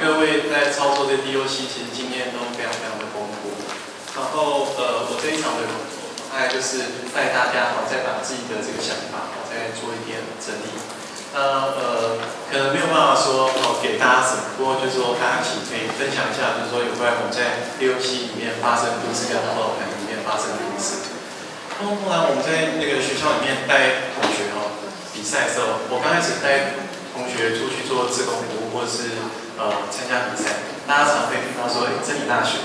各位在操作这 DOC 其实经验都非常的丰富。然后我这一场的大概就是带大家再把自己的这个想法再做一点整理。那可能没有办法说给大家什么，不过就是说大家一起可以分享一下，就是说有关我们在 DOC 里面发生故事跟跑跑团里面发生的故事。通常我们在那个学校里面带同学比赛的时候，我刚开始带同学出去做志工服务，或者是参加比赛，大家常会听到说，真理大学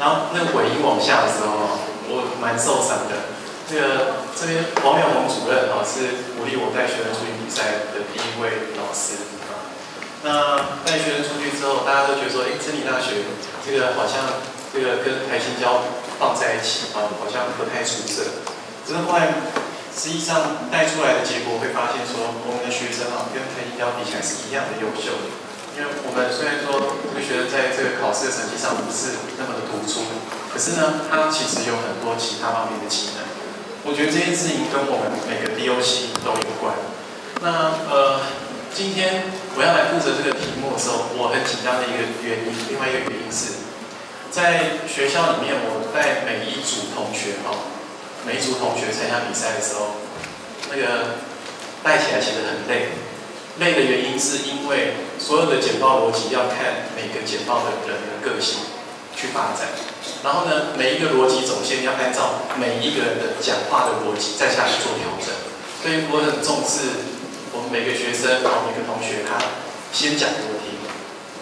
然后那个尾音往下的时候，我蛮受伤的。这边王永宏主任是鼓励我带学生出去比赛的第一位老师那带学生出去之后，大家都觉得说，真理大学这个好像这个跟台清交放在一起好像不太出色。可是后来实际上带出来的结果会发现说，我们的学生跟台清交比起来是一样的优秀的。因为我们虽然说这个学生在这个考试的成绩上不是那么的突出，可是呢，他其实有很多其他方面的技能。我觉得这件事情跟我们每个 DOC 都有关。那今天我要来负责这个题目的时候，我很紧张的一个原因，另外一个原因是，在学校里面，我带每一组同学参加比赛的时候，那个带起来其实很累。累的原因是因为所有的简报逻辑要看每个简报的人的个性去发展。然后呢，每一个逻辑走线要按照每一个人的讲话的逻辑再下去做调整。所以我很重视我们每个学生每个同学他先讲给我听，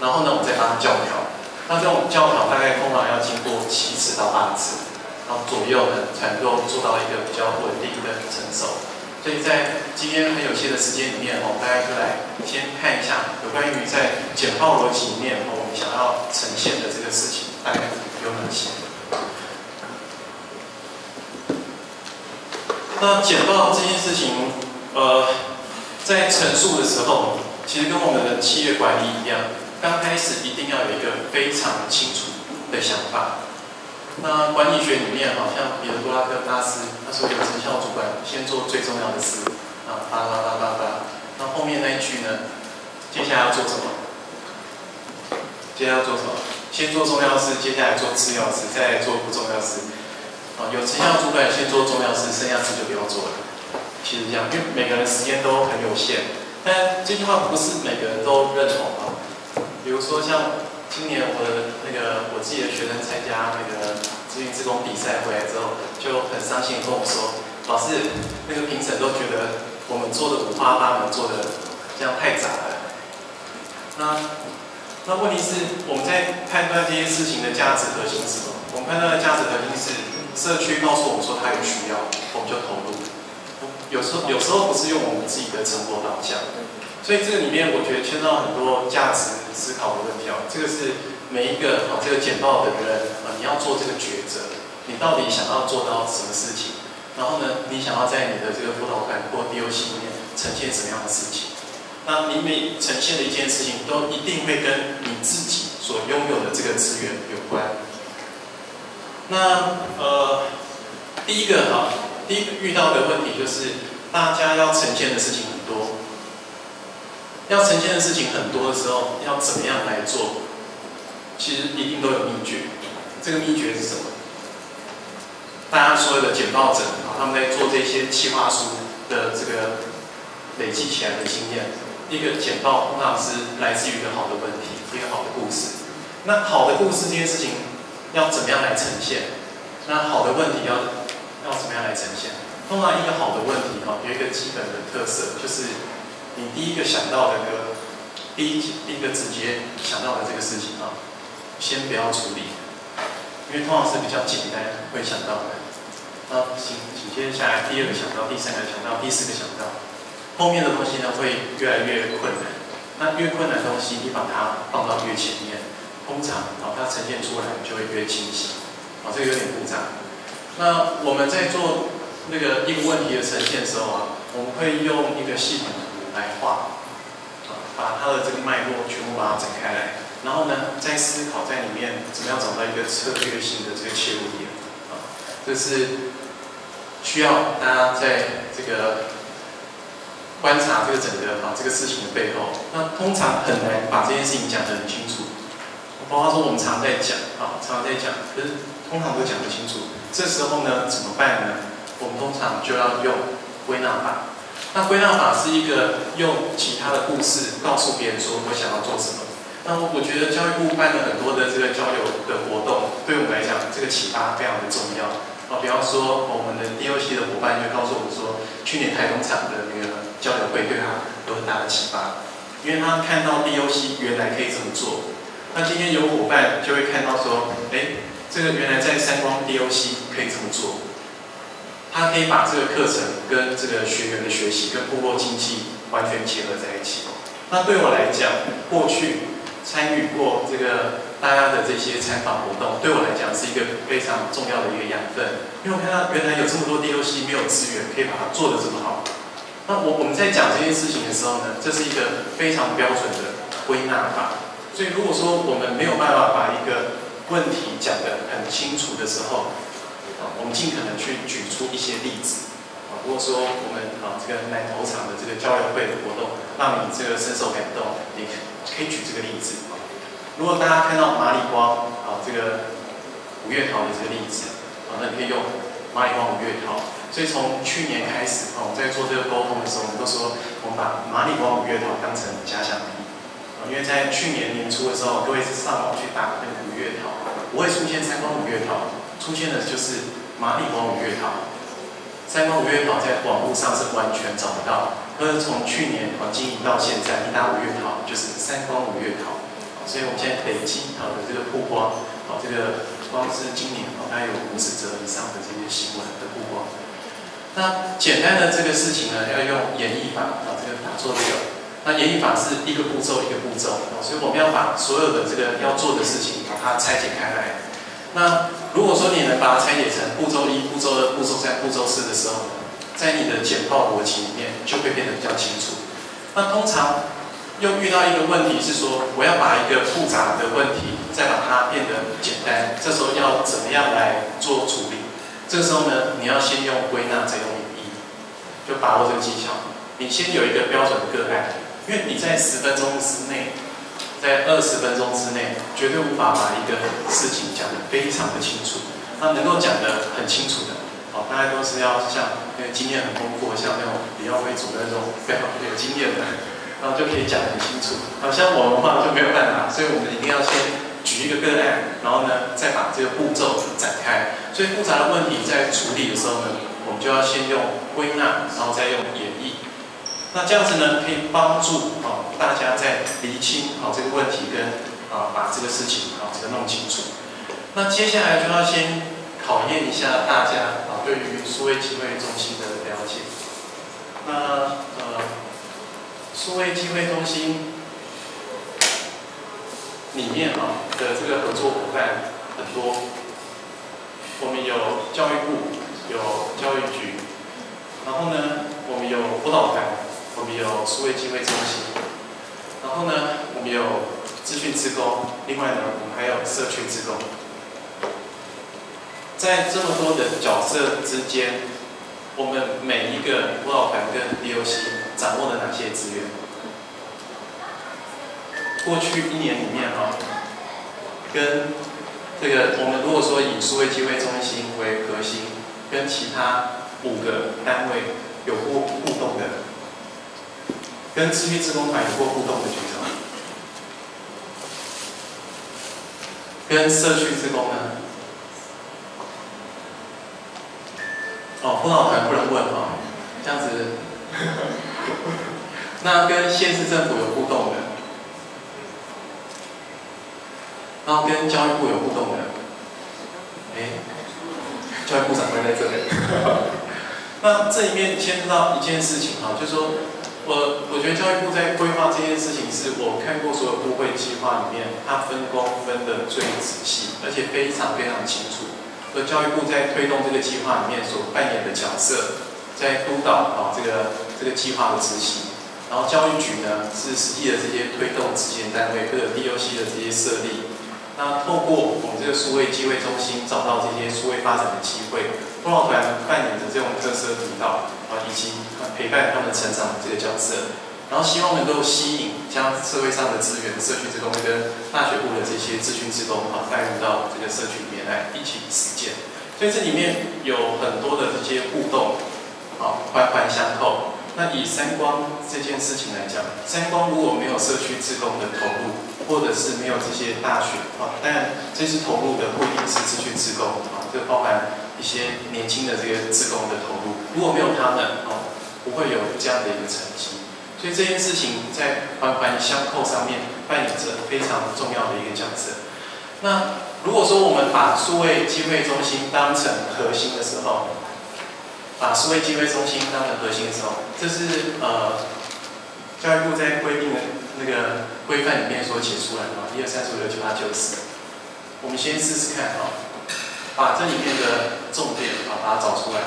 然后呢，我再帮他教条。那这种教条大概通常要经过7次到8次，然后左右呢才能够做到一个比较稳定跟成熟。所以在今天很有限的时间里面大家就来先看一下有关于在简报逻辑里面我们想要呈现的这个事情大概有哪些。那简报这件事情，在陈述的时候，其实跟我们的企业管理一样，刚开始一定要有一个非常清楚的想法。那管理学里面，像彼得·多拉克大师，他说有成效主管先做最重要的事，那后面那一句呢，接下来要做什么？先做重要事，接下来做次要事，再来做不重要事。有成效主管先做重要事，剩下事就不要做了。其实这样，因为每个人时间都很有限，但这句话不是每个人都认同比如说像今年我自己的学生参加志愿志工比赛回来之后，就很伤心跟我说，老师，那个评审都觉得我们做的五花八门，做的这样太杂了。那问题是我们在判断这件事情的价值核心是什么？我们判断的价值核心是社区告诉我们说他有需要，我们就投入。有时候不是用我们自己的成果导向，所以这个里面我觉得牵到很多价值思考的问题这个是每一个这个简报的人你要做这个抉择，你到底想要做到什么事情？然后呢，你想要在你的这个辅导团或 DOC 里面呈现什么样的事情？那你每呈现的一件事情都一定会跟你自己所拥有的这个资源有关。那第一个遇到的问题就是大家要呈现的事情很多，要呈现的事情很多的时候，要怎么样来做？其实一定都有秘诀。这个秘诀是什么？大家所有的简报者他们在做这些企划书的这个累积起来的经验，一个简报通常是来自于一个好的问题，一个好的故事。那好的故事这件事情要怎么样来呈现？那好的问题要怎么样来呈现？通常一个好的问题有一个基本的特色，就是你第一个想到的第一个直接想到的这个事情先不要处理，因为通常是比较简单会想到的。紧接下来第2个想到，第3个想到，第4个想到，后面的东西呢会越来越困难。那越困难的东西，你把它放到越前面，通常它呈现出来就会越清晰。这个有点复杂。那我们在做一个问题的呈现的时候我们会用一个系统图来画，把它的这个脉络全部把它展开来，然后呢再思考在里面怎么样找到一个策略性的这个切入点这是需要大家在这个观察这个整个这个事情的背后，那通常很难把这件事情讲得很清楚。包括说我们常在讲常在讲，可是通常都讲不清楚。这时候呢，怎么办呢？我们通常就要用归纳法。那归纳法是一个用其他的故事告诉别人说我想要做什么。那我觉得教育部办了很多的这个交流的活动，对我们来讲，这个启发非常的重要。比方说我们的 DOC 的伙伴就告诉我说，去年台东场的那个交流会对他有很大的启发，因为他看到 DOC 原来可以这么做。那今天有伙伴就会看到说，这个原来在三光 DOC 可以这么做，他可以把这个课程跟这个学员的学习跟部落经济完全结合在一起。那对我来讲，过去参与过这个大家的这些参访活动，对我来讲是一个非常重要的一个养分，因为我看到原来有这么多 DOC 没有资源可以把它做得这么好。那我们在讲这件事情的时候呢，这是一个非常标准的归纳法。所以如果说我们没有办法把一个问题讲得很清楚的时候，我们尽可能去举出一些例子。如果说我们这个南投场的这个交流会的活动，让你这个深受感动，你可以举这个例子。如果大家看到马里光这个五月桃的这个例子，那你可以用马里光五月桃。所以从去年开始，我们在做这个沟通的时候，我们都说我们把马里光五月桃当成假想敌。因为在去年年初的时候，各位是上网去打那个五月桃，不会出现三光五月桃，出现的就是马里光五月桃。三光五月桃在网络上是完全找不到，但是从去年经营到现在，一打五月桃就是三光五月桃。所以我们现在累积的这个曝光，这个光是今年大概有50则以上的这些新闻的曝光。那简单的这个事情呢，要用演绎法这个打做表。那演绎法是一个步骤一个步骤，所以我们要把所有的这个要做的事情把它拆解开来。那如果说你能把它拆解成步骤1、步骤2、步骤3、步骤4的时候，在你的简报逻辑里面就会变得比较清楚。那通常又遇到一个问题是说，我要把一个复杂的问题再把它变得简单，这时候要怎么样来做处理？这个时候呢，你要先用归纳，再用演绎，就把握这个技巧。你先有一个标准的个案。因为你在10分钟之内，在20分钟之内，绝对无法把一个事情讲得非常的清楚。那能够讲得很清楚的，大概都是要像那个经验很丰富，像那种李耀辉主任那种非常有经验的，然后就可以讲得很清楚。像我们的话就没有办法，所以我们一定要先举一个个案，然后呢再把这个步骤展开。所以复杂的问题在处理的时候呢，我们就要先用归纳，然后再用演绎。那这样子呢，可以帮助大家在厘清这个问题跟把这个事情这个弄清楚。那接下来就要先考验一下大家对于数位机会中心的了解。那数位机会中心里面的这个合作伙伴很多，我们有教育部，有教育局，然后呢，我们有辅导团。我们有数位机会中心，然后呢，我们有资讯志工，另外呢，我们还有社区志工。在这么多的角色之间，我们每一个辅导团跟 DOC 掌握了哪些资源？过去1年里面跟这个我们如果说以数位机会中心为核心，跟其他5个单位有过互动的。跟资讯志工团有过互动的举手，跟社区志工呢？辅导团不能问这样子。那跟县市政府有互动的，然后跟教育部有互动的，教育部长会在这里。那这里面牵涉到一件事情就是说。我觉得教育部在规划这件事情，是我看过所有部会计划里面，它分工分得最仔细，而且非常非常清楚。而教育部在推动这个计划里面所扮演的角色，在督导这个计划的执行。然后教育局呢是实际的这些推动执行单位，各个 DOC 的这些设立。那透过我们这个数位机会中心找到这些数位发展的机会，辅导团扮演着这种特色督导以及陪伴他们成长的这个角色，然后希望能够吸引将社会上的资源、社区志工跟大学部的这些资讯志工带入到这个社区里面来一起实践。所以这里面有很多的这些互动，环环相扣。那以三光这件事情来讲，三光如果没有社区志工的投入，或者是没有这些大学当然这次投入的不一定是资讯志工这包含一些年轻的这个志工的投入，如果没有他们不会有这样的一个成绩。所以这件事情在环环相扣上面扮演着非常重要的一个角色。那如果说我们把数位机会中心当成核心的时候，把数位机会中心当成核心的时候，这是教育部在规定的那个规范里面所写出来的1、2、3、4、5、6、7、8、9、10。我们先试试看把这里面的重点把它找出来。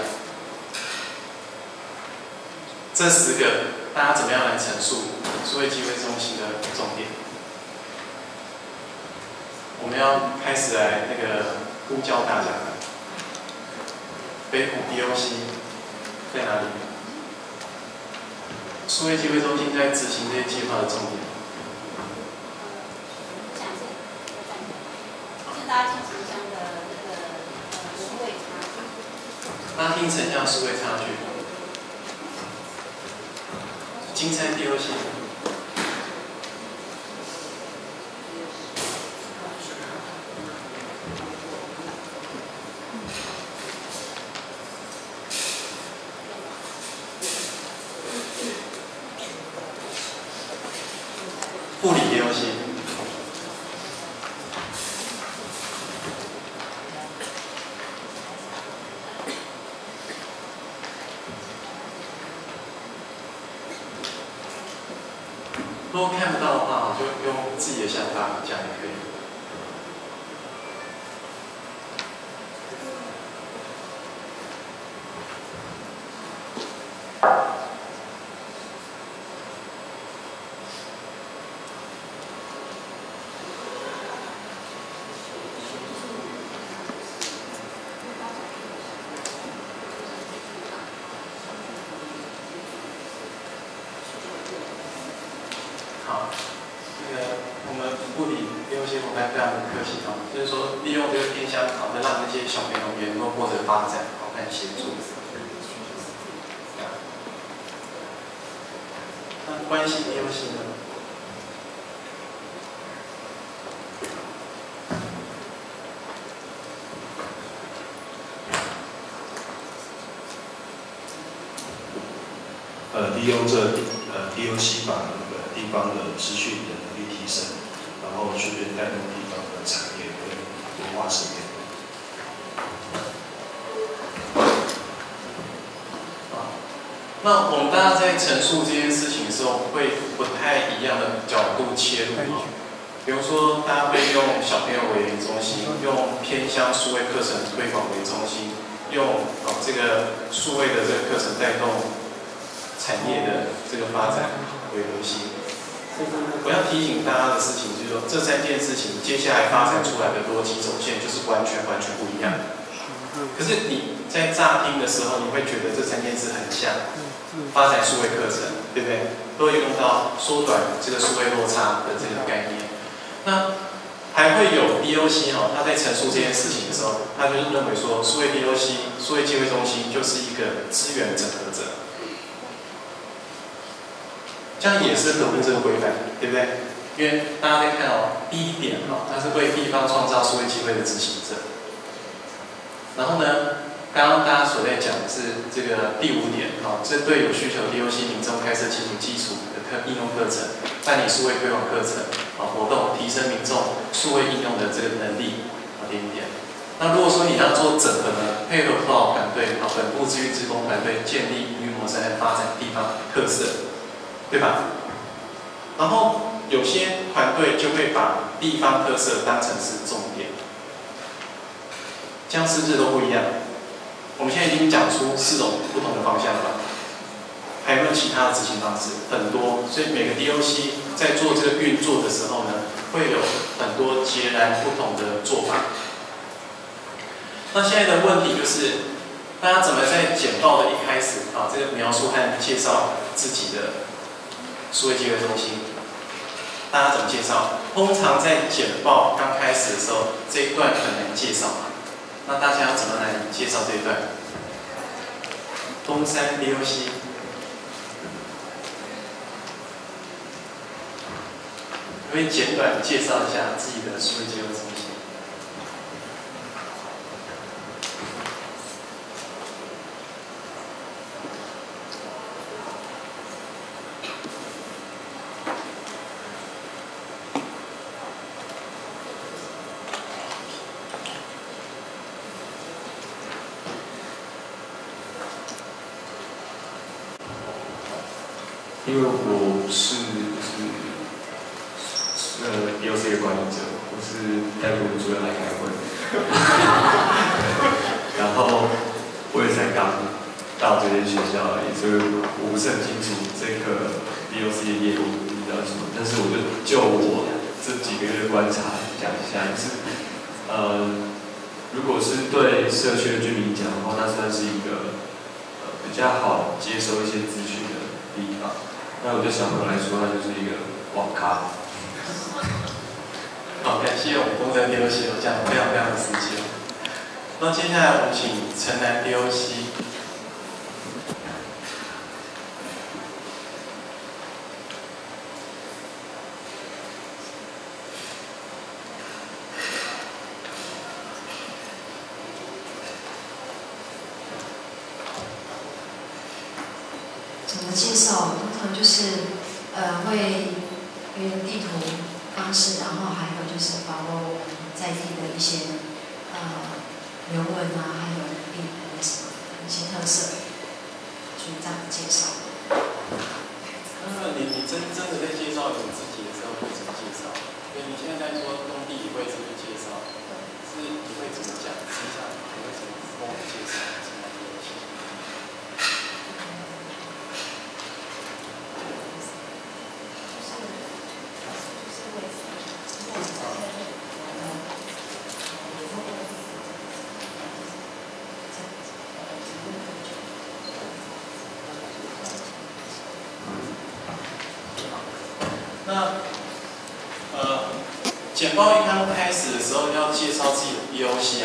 这10个大家怎么样来陈述数位机会中心的重点？我们要开始来那个呼叫大家。北埔 DOC 在哪里？数位机会中心在执行这些计划的重点。拉近城乡的那个数位差距。拉近城乡数位差距。金山 DOC。护理 DOC。如果看不到的话，就用自己的想法讲也可以。好，我们护理DOC伙伴非常的客气就是说利用这个偏乡能让那些小朋友也能够获得发展和协助。那关系DOC呢？DOC 把那个地方的资讯的能力提升，然后顺便带动地方的产业跟文化层面。那我们大家在陈述这件事情的时候，会不太一样的角度切入比如说，大家会用小朋友为中心，用偏乡数位课程推广为中心，用这个数位的这个课程带动产业的这个发展为核心。我要提醒大家的事情就是说，这3件事情接下来发展出来的逻辑走线就是完全不一样的。可是你在乍听的时候，你会觉得这3件事很像，发展数位课程，对不对？都会用到缩短这个数位落差的这个概念。那还会有 DOC 他在陈述这件事情的时候，他就是认为说，数位 DOC、数位机会中心就是一个资源整合者。这样也是合乎这个规范，对不对？因为大家在看第一点它是为地方创造数位机会的执行者。然后呢，刚刚大家所在讲的是这个第5点针对有需求的 DOC 民众开设基础的应用课程，办理数位推广课程活动，提升民众数位应用的这个能力点。那如果说你要做整合呢，配合辅导团队本部资源志工团队建立营运模式来发展地方特色，对吧？然后有些团队就会把地方特色当成是重点，这样是不是都不一样？我们现在已经讲出4种不同的方向了吧？还有没有其他的执行方式？很多，所以每个 DOC 在做这个运作的时候呢，会有很多截然不同的做法。那现在的问题就是，大家怎么在简报的一开始这个描述和介绍自己的数位机会中心？大家怎么介绍？通常在简报刚开始的时候，这一段很难介绍嘛。那大家要怎么来介绍这一段？东山 DOC， 可以简短介绍一下自己的数位机会中心。因为我是DOC 的管理者，我是带部主任来开会，然后我也才刚到这间学校而已，所以我不是很清楚这个 DOC 的业务比较什么，但是我就我这几个月的观察讲一下，就是如果是对社区的居民讲的话，那算是一个比较好接收一些资讯的地方。那我对小朋友来说，它就是一个网咖。好，感谢我们东山 DOC 讲得非常的实际。那接下来我们请城南 DOC。怎么介绍？通常就是会用地图方式，然后还有就是把握我们在地的一些人文啊，还有地盘的什么一些特色，去这样介绍。那你真的在介绍你自己的时候会怎么介绍？因为你现在在说工地也会怎么介绍？是你会怎么讲？实际上你会怎么跟我们介绍？那简报一刚开始的时候要介绍自己的 DOC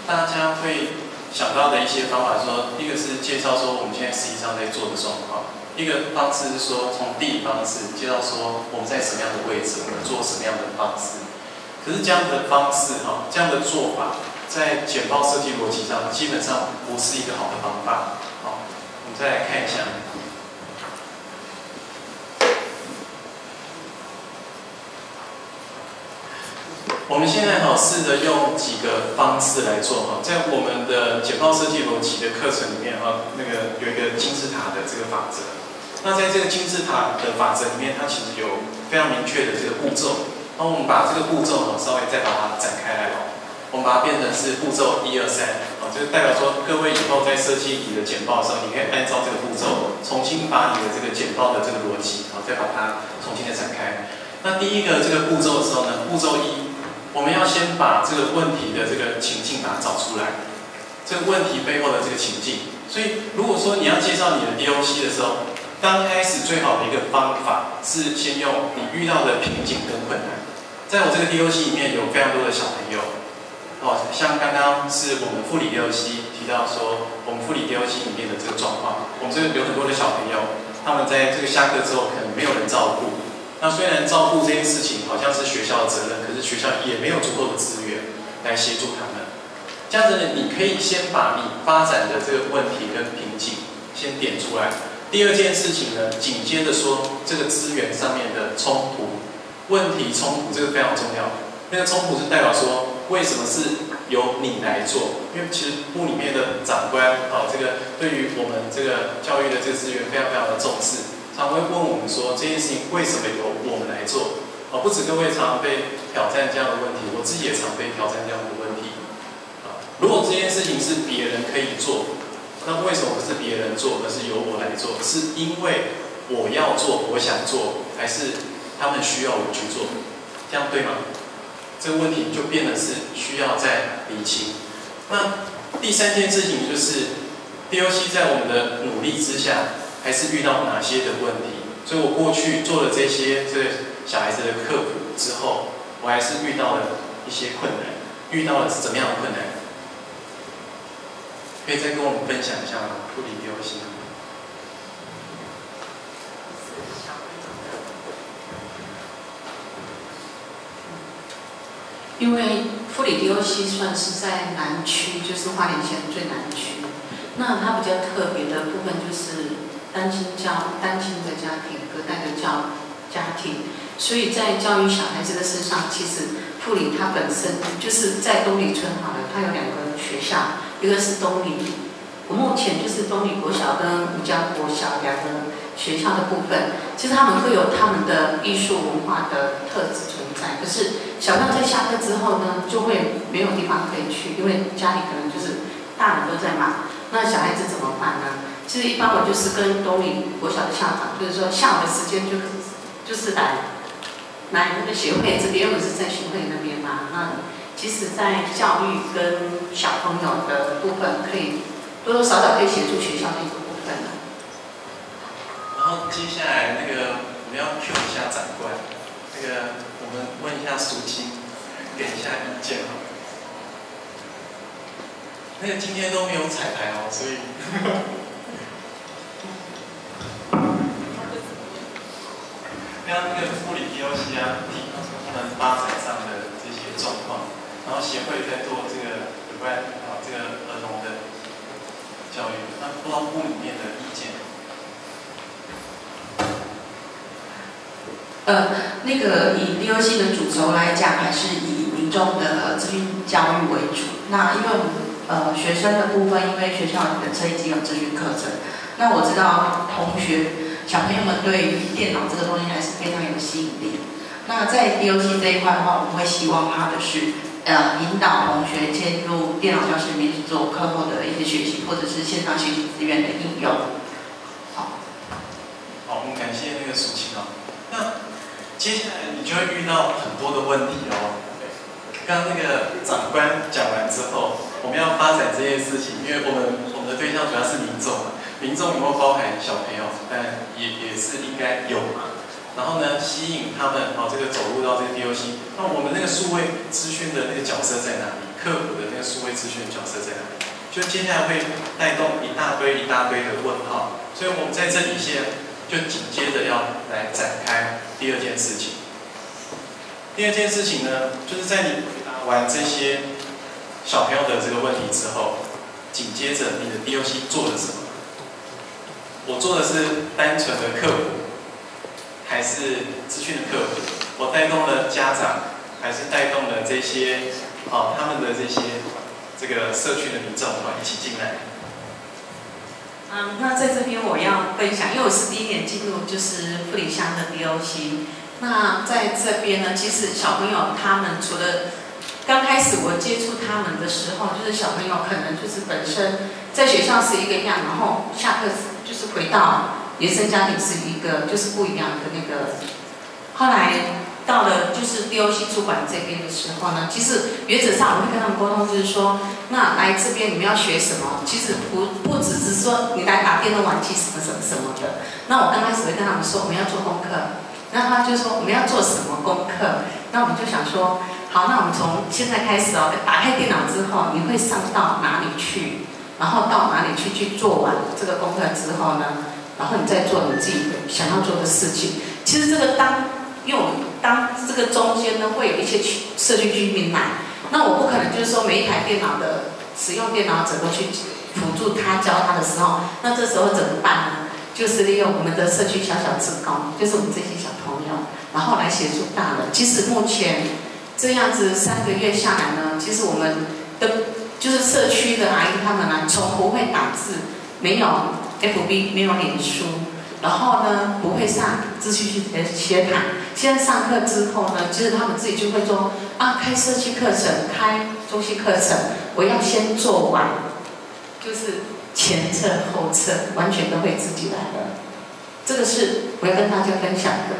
大家会想到的一些方法说，一个是介绍说我们现在实际上在做的状况，一个方式是说从地理方式介绍说我们在什么样的位置，我们做什么样的方式。可是这样的方式这样的做法，在简报设计逻辑上基本上不是一个好的方法。好，我们再来看一下。我们现在试着用几个方式来做在我们的简报设计逻辑的课程里面那个有一个金字塔的这个法则。那在这个金字塔的法则里面，它其实有非常明确的这个步骤。那我们把这个步骤稍微再把它展开来我们把它变成是步骤1、2、3就是代表说各位以后在设计你的简报的时候，你可以按照这个步骤重新把你的这个简报的这个逻辑再把它重新的展开。那第一个这个步骤的时候呢，步骤1。我们要先把这个问题的这个情境把它找出来，这个问题背后的这个情境。所以，如果说你要介绍你的 DOC 的时候，刚开始最好的一个方法是先用你遇到的瓶颈跟困难。在我这个 DOC 里面有非常多的小朋友，像刚刚是我们护理 DOC 提到说，我们护理 DOC 里面的这个状况，我们这个有很多的小朋友，他们在这个下课之后可能没有人照顾。那虽然照顾这件事情好像是学校的责任，可是学校也没有足够的资源来协助他们。这样子呢，你可以先把你发展的这个问题跟瓶颈先点出来。第二件事情呢，紧接着说这个资源上面的冲突、问题冲突，这个非常重要。那个冲突是代表说，为什么是由你来做？因为其实部里面的长官这个对于我们这个教育的这个资源非常非常的重视。常会问我们说这件事情为什么由我们来做？不止各位常被挑战这样的问题，我自己也常被挑战这样的问题。如果这件事情是别人可以做，那为什么不是别人做，而是由我来做？是因为我要做，我想做，还是他们需要我去做？这样对吗？这个问题就变得是需要再厘清。那第三件事情就是 DOC 在我们的努力之下，还是遇到哪些的问题？所以我过去做了这些小孩子的科普之后，我还是遇到了一些困难，遇到了怎么样的困难？可以再跟我们分享一下吗？护理 DOC。因为富里 DOC 算是在南区，就是花莲县最南区。那它比较特别的部分就是单亲的家庭、隔代的家庭，所以在教育小孩子的身上，其实富里它本身就是在东里村好了，它有2个学校，一个是东里，我目前就是东里国小跟吴江国小2个学校的部分，其实他们会有他们的艺术文化的特质存在。可是小朋友在下课之后呢，就会没有地方可以去，因为家里可能就是大人都在忙，那小孩子怎么办呢？其实一般我就是跟东里国小的校长，就是说下午的时间就是来那个协会这边，我是在协会那边嘛。那其实，在教育跟小朋友的部分，可以多多少少可以协助学校这个部分的。然后接下来我们要 Q 一下长官，我们问一下淑清，给一下意见好了。今天都没有彩排哦，所以刚刚护理 DOC 啊，提到他们发展上的这些状况，然后协会在做有关这个儿童的教育，那不知道部里面的意见。以 DOC 的主轴来讲，还是以民众的资讯教育为主。那因为我们学生的部分，因为学校本身已经有资讯课程，那我知道小朋友们对于电脑这个东西还是非常有吸引力。那在 DOC 这一块的话，我们会希望他的是引导同学进入电脑教室里面去做课后的一些学习，或者是线上学习资源的应用。好，我们感谢淑清哦。那接下来你就会遇到很多的问题哦。刚刚长官讲完之后，我们要发展这件事情，因为我们的对象主要是民众嘛，民众有没有包含小朋友？但也是应该有嘛。然后呢，吸引他们走入到这个 DOC， 那我们数位资讯的角色在哪里？客服的数位资讯的角色在哪里？就接下来会带动一大堆的问号，所以我们在这里就紧接着要来展开第二件事情。第二件事情呢，就是在你回答完这些小朋友的这个问题之后，紧接着你的 DOC 做了什么？我做的是单纯的客服，还是资讯的客服？我带动了家长，还是带动了这些他们的这个社区的民众一起进来？那在这边我要分享，因为我是第1年进入就是富里乡的 DOC。那在这边呢，其实小朋友他们除了刚开始我接触他们的时候，就是小朋友可能就是本身在学校是一个样，然后下课就是回到原生家庭是一个就是不一样的后来到了就是 DOC 主管这边的时候呢，其实原则上我会跟他们沟通，就是说，那来这边你们要学什么？其实不只是说你来打电动玩具什么的。那我刚开始会跟他们说我们要做功课，那他就说我们要做什么功课？那我们就想说，好，那我们从现在开始打开电脑之后，你会上到哪里去？然后到哪里去做完这个功课之后呢，然后你再做你自己想要做的事情。其实因为我们当这个中间呢，会有一些社区居民来，那我不可能就是说每一台电脑的使用电脑者都去辅助他教他的时候，那这时候怎么办呢？就是利用我们的社区小志工，就是我们这些小朋友，然后来协助大人。其实目前这样子3个月下来呢，其实我们的就是社区的阿姨他们呢，从不会打字，没有 FB， 没有脸书。然后呢，不会上资讯学堂。现在上课之后呢，其实他们自己就会说开社区课程，开中心课程，我要先做完，就是前测后测，完全都会自己来的。这个是我要跟大家分享的。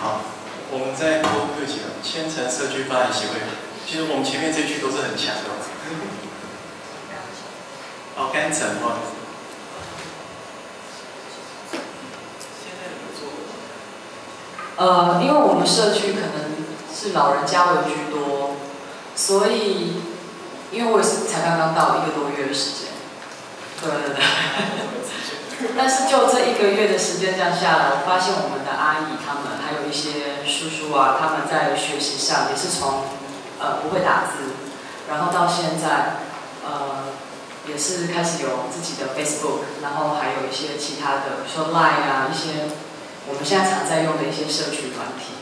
好，我们再多客气了。千城社区发展协会，其实我们前面这句都是很强的。好，甘城哦。现在怎么做？因为我们社区可能是老人家为居多，所以因为我也是才刚刚到1个多月的时间，对。但是就这1个月的时间这样下来，我发现我们的阿姨他们还有一些叔叔啊，他们在学习上也是从不会打字，然后到现在也是开始有自己的 Facebook， 然后还有一些其他的，比如说 Line 啊，一些我们现在常在用的一些社区团体，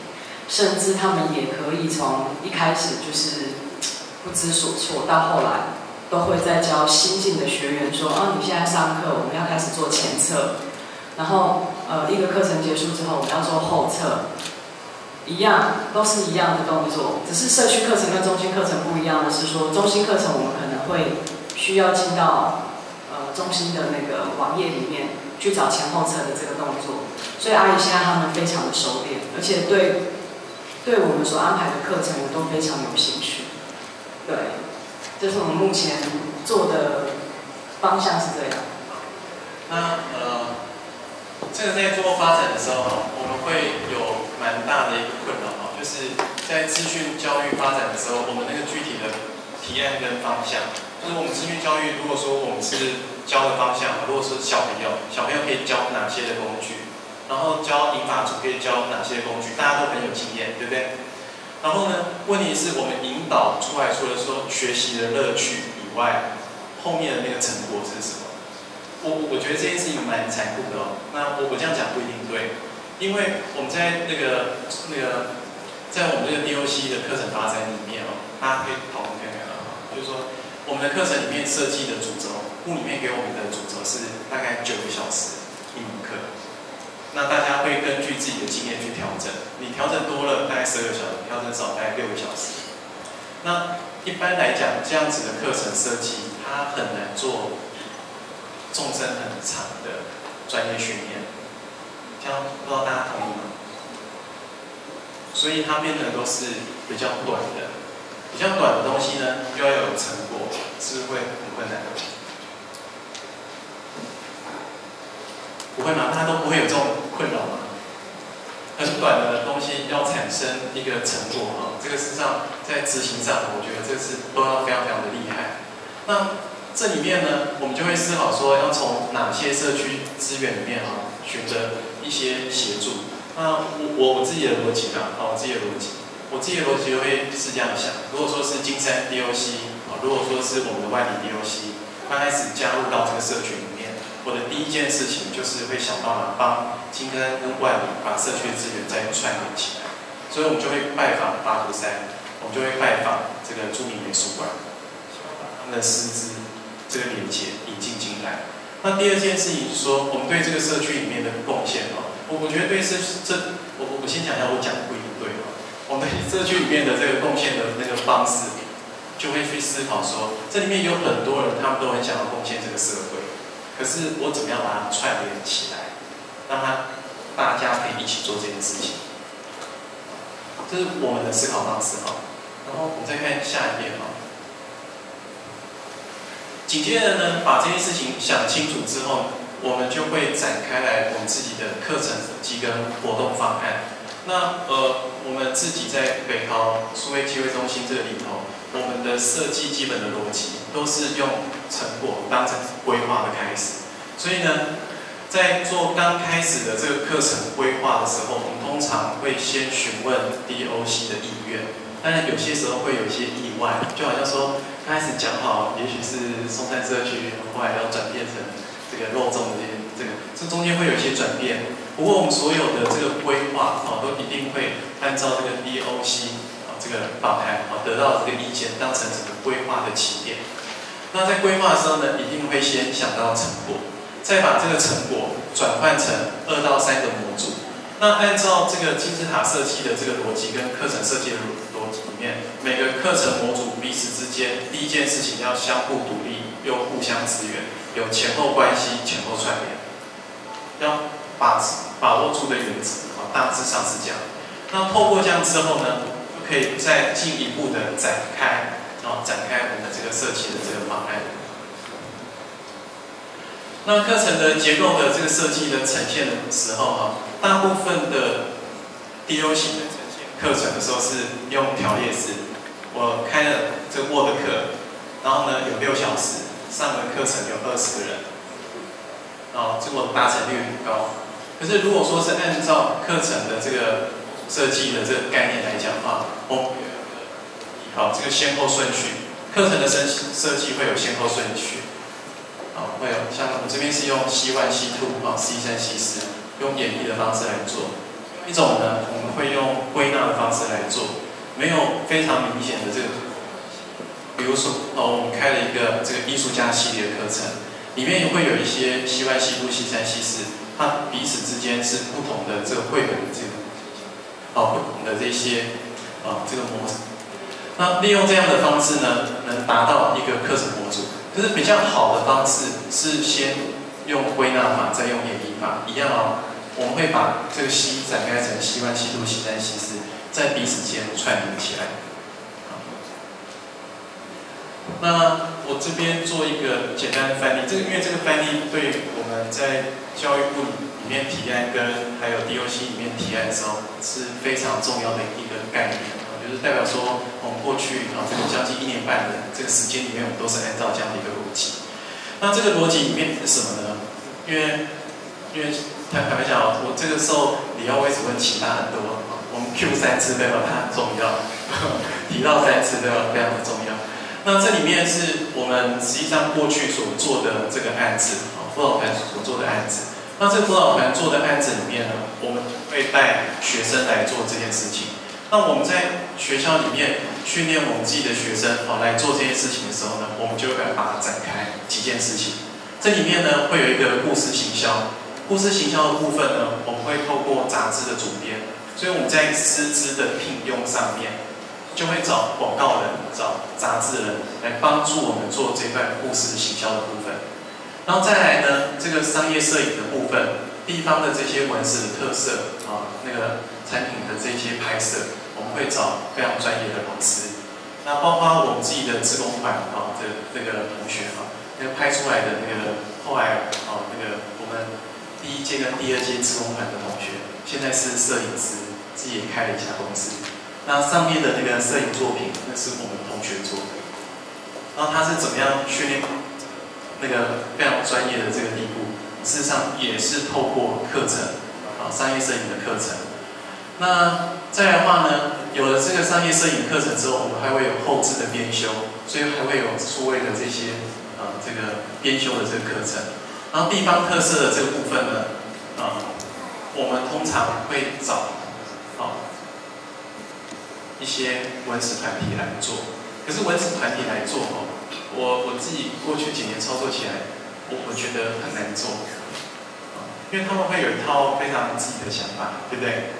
甚至他们也可以从一开始就是不知所措，到后来都会在教新进的学员说，你现在上课我们要开始做前测，然后一个课程结束之后我们要做后测，一样都是一样的动作，只是社区课程跟中心课程不一样的是说，中心课程我们可能会需要进到中心的那个网页里面去找前后测的这个动作，所以阿姨现在他们非常的熟练，而且对我们所安排的课程也都非常有兴趣。对，这是我们目前做的方向是这样。那这个在做发展的时候，我们会有蛮大的一个困扰就是在资讯教育发展的时候，我们那个具体的提案跟方向，就是我们资讯教育，如果说我们是教的方向，如果是小朋友可以教哪些的工具，然后教引法组可以教哪些工具，大家都很有经验，对不对？然后呢，问题是我们引导出来，除了说学习的乐趣以外，后面的那个成果是什么？我觉得这件事情蛮残酷的那我这样讲不一定对，因为我们在在我们这个 DOC 的课程发展里面大家可以讨论看看就是说我们的课程里面设计的主轴，部里面给我们的主轴是大概9个小时一门课。那大家会根据自己的经验去调整，你调整多了大概12个小时，调整少大概6个小时。那一般来讲，这样子的课程设计，它很难做纵深很长的专业训练，这样不知道大家同意吗？所以它变成都是比较短的，比较短的东西呢，又要有成果，是不是会很困难？不会吗？大家都不会有这种困扰吗？很短的东西要产生一个成果这个事实上在执行上，我觉得这是都要非常非常的厉害。那这里面呢，我们就会思考说，要从哪些社区资源里面选择一些协助。那我自己的逻辑我自己的逻辑就会是这样想：如果说是金山 DOC 如果说是我们的外地 DOC， 刚开始加入到这个社群里面，我的第一件事情就是会想办法帮金山跟外里把社区的资源再串联起来。所以我们就会拜访八图山，我们就会拜访这个著名美术馆，把他们的师资这个连结引进进来。那第二件事情是说，我们对这个社区里面的贡献我觉得对我先讲一下，我讲不一定对我们对社区里面的这个贡献的那个方式，就会去思考说，这里面有很多人他们都很想要贡献这个社会，可是我怎么样把它串联起来，让大家可以一起做这件事情。这是我们的思考方式然后我们再看下一页紧接着呢，把这件事情想清楚之后，我们就会展开来我们自己的课程及跟活动方案。那我们自己在北桃数位机会中心这里头，我们的设计基本的逻辑都是用成果当成规划的开始。所以呢，在做刚开始的这个课程规划的时候，我们通常会先询问 DOC 的意愿。当然有些时候会有一些意外，就好像说刚开始讲好，也许是松山社区，后来要转变成这个肉粽的这中间会有一些转变。不过我们所有的这个规划都一定会按照这个 DOC 这个访谈得到这个意见，当成整个规划的起点。那在规划的时候呢，一定会先想到成果，再把这个成果转换成2到3个模组。那按照这个金字塔设计的这个逻辑跟课程设计的逻辑里面，每个课程模组彼此之间，第一件事情要相互独立又互相支援，有前后关系、前后串联，要把握住的原则大致上是这样。那透过这样之后呢，就可以再进一步的展开我们的这个设计的这个方案。那课程的结构的这个设计的呈现的时候哈，大部分的 DO 型的呈现课程的时候是用条列式。我开了这个 Word 课，然后呢有6小时，上的课程有20个人，结果达成率很高。可是如果说是按照课程的这个设计的这个概念来讲的话，这个先后顺序，课程的设计会有先后顺序，会有像我这边是用C1、C2、C3、C4，用演绎的方式来做。一种呢，我们会用归纳的方式来做，没有非常明显的这个，比如说我们开了一个这个艺术家系列的课程，里面也会有一些C1、C2、C3、C4，它彼此之间是不同的这个绘本的这个不同的这些这个模式。那利用这样的方式呢，能达到一个课程模组。可是比较好的方式是先用归纳法，再用演绎法，一样我们会把这个 C 展开成C1、C2、C3、C4，在彼此间串联起来。那我这边做一个简单的范例，因为这个范例对我们在教育部里面提案跟还有 DOC 里面提案的时候是非常重要的一个概念，就是代表说我们过去这个将近1年半的这个时间里面，我们都是按照这样的一个逻辑。那这个逻辑里面是什么呢？因为坦白讲，我这个时候李耀威只问其他很多，我们 Q 3次代表它很重要，提到3次代表非常的重要。那这里面是我们实际上过去所做的这个案子，辅导团所做的案子。那这个辅导团做的案子里面呢，我们会带学生来做这件事情。那我们在学校里面训练我们自己的学生来做这件事情的时候呢，我们就会把它展开几件事情。这里面呢会有一个故事行销，故事行销的部分呢，我们会透过杂志的主编，所以我们在师资的聘用上面，就会找广告人、找杂志人来帮助我们做这段故事行销的部分。然后再来呢，这个商业摄影的部分，地方的这些文史的特色那个产品的这些拍摄，我们会找非常专业的老师。那包括我们自己的志工团这个同学那个拍出来的那个后来那个我们第1届跟第2届志工团的同学，现在是摄影师，自己也开了一家公司。那上面的那个摄影作品，那是我们同学做的。然后他是怎么样训练那个非常专业的这个地步？事实上也是透过课程商业摄影的课程。那再来的话呢，有了这个商业摄影课程之后，我们还会有后置的编修，所以还会有数位的这些这个编修的这个课程。然后地方特色的这个部分呢，我们通常会找一些文史团体来做。可是文史团体来做我自己过去几年操作起来，我觉得很难做，因为他们会有一套非常自己的想法，对不对？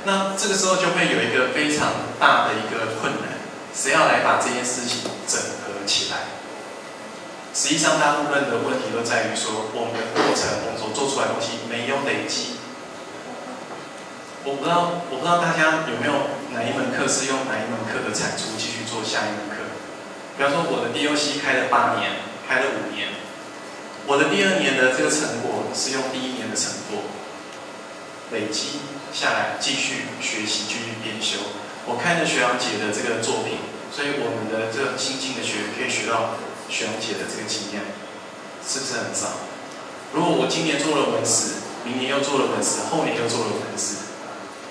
那这个时候就会有一个非常大的一个困难，谁要来把这件事情整合起来？实际上，大部分的问题都在于说，我们的过程，我们所做出来的东西没有累积。我不知道大家有没有哪一门课是用哪一门课的产出继续做下一门课？比方说，我的 DOC 开了8年，开了5年，我的第2年的这个成果是用第1年的成果累积下来，继续学习，继续编修。我看着学长姐的这个作品，所以我们的这个新进的学员可以学到学长姐的这个经验，是不是很少？如果我今年做了文史，明年又做了文史，后年又做了文史，